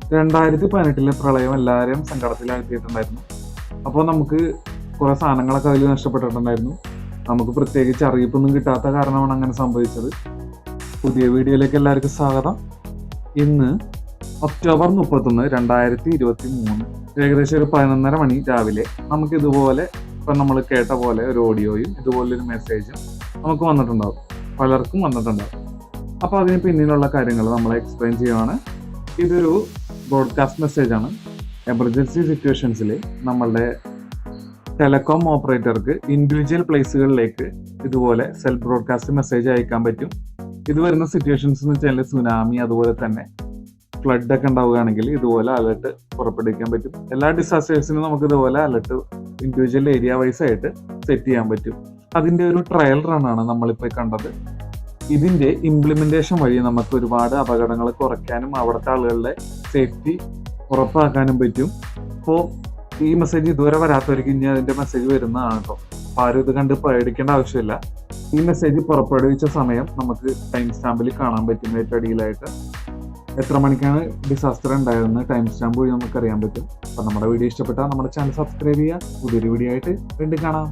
2018 പ്രളയം എല്ലാവരെയും സങ്കടത്തിലാക്കിയിട്ടുണ്ടായിരുന്നു. അപ്പോൾ നമുക്ക് കുറേ സാധനങ്ങളൊക്കെ അതിൽ നഷ്ടപ്പെട്ടിട്ടുണ്ടായിരുന്നു. നമുക്ക് പ്രത്യേകിച്ച് അറിയിപ്പൊന്നും കിട്ടാത്ത കാരണമാണ് അങ്ങനെ സംഭവിച്ചത്. പുതിയ വീഡിയോയിലേക്ക് എല്ലാവർക്കും സ്വാഗതം. ഇന്ന് ഒക്ടോബർ 31, 2023 ഏകദേശം ഒരു 11:30 മണി രാവിലെ നമുക്ക് ഇതുപോലെ ഇപ്പം നമ്മൾ കേട്ട പോലെ ഒരു ഓഡിയോയും ഇതുപോലൊരു മെസ്സേജും നമുക്ക് വന്നിട്ടുണ്ടാവും, പലർക്കും വന്നിട്ടുണ്ടാവും. അപ്പോൾ അതിന് പിന്നിലുള്ള കാര്യങ്ങൾ നമ്മൾ എക്സ്പ്ലെയിൻ ചെയ്യുവാണ്. ഇതൊരു ബ്രോഡ്കാസ്റ്റ് മെസ്സേജാണ്. എമർജൻസി സിറ്റുവേഷൻസിൽ നമ്മളുടെ ടെലികോം ഓപ്പറേറ്റർക്ക് ഇൻഡിവിജ്വൽ പ്ലേസുകളിലേക്ക് ഇതുപോലെ സെൽഫ് ബ്രോഡ്കാസ്റ്റ് മെസ്സേജ് അയക്കാൻ പറ്റും. ഇത് വരുന്ന സിറ്റുവേഷൻസ് എന്ന് വെച്ചാൽ സുനാമി, അതുപോലെ തന്നെ ഫ്ലഡ് ഒക്കെ ഉണ്ടാവുകയാണെങ്കിൽ ഇതുപോലെ അലർട്ട് പുറപ്പെടുവിക്കാൻ പറ്റും. എല്ലാ ഡിസാസ്റ്റേഴ്സിനും നമുക്ക് ഇതുപോലെ അലർട്ട് ഇൻഡിവിജ്വൽ ഏരിയ വൈസ് ആയിട്ട് സെറ്റ് ചെയ്യാൻ പറ്റും. അതിൻ്റെ ഒരു ട്രയൽ റണ്ണാണ് നമ്മളിപ്പോൾ കണ്ടത്. ഇതിൻ്റെ ഇംപ്ലിമെൻറ്റേഷൻ വഴി നമുക്ക് ഒരുപാട് അപകടങ്ങൾ കുറയ്ക്കാനും അവിടുത്തെ ആളുകളുടെ സേഫ്റ്റി ഉറപ്പാക്കാനും പറ്റും. അപ്പോൾ ഈ മെസ്സേജ് ഇതുവരെ വരാത്തവർക്ക് ഇനി അതിൻ്റെ മെസ്സേജ് വരുന്നതാണ് കേട്ടോ. അപ്പോൾ ആരും ഇത് കണ്ട് പേടിക്കേണ്ട ആവശ്യമില്ല. ഈ മെസ്സേജ് പുറപ്പെടുവിച്ച സമയം നമുക്ക് ടൈം സ്റ്റാമ്പിൽ കാണാൻ പറ്റും. ഏറ്റവും അടിയിലായിട്ട് എത്ര മണിക്കാണ് ഡിസാസ്റ്റർ ഉണ്ടായതെന്ന് ടൈം സ്റ്റാമ്പ് വഴി നമുക്കറിയാൻ പറ്റും. അപ്പോൾ നമ്മുടെ വീഡിയോ ഇഷ്ടപ്പെട്ടാൽ നമ്മുടെ ചാനൽ സബ്സ്ക്രൈബ് ചെയ്യുക. പുതിയൊരു വീഡിയോ ആയിട്ട് വീണ്ടും കാണാം.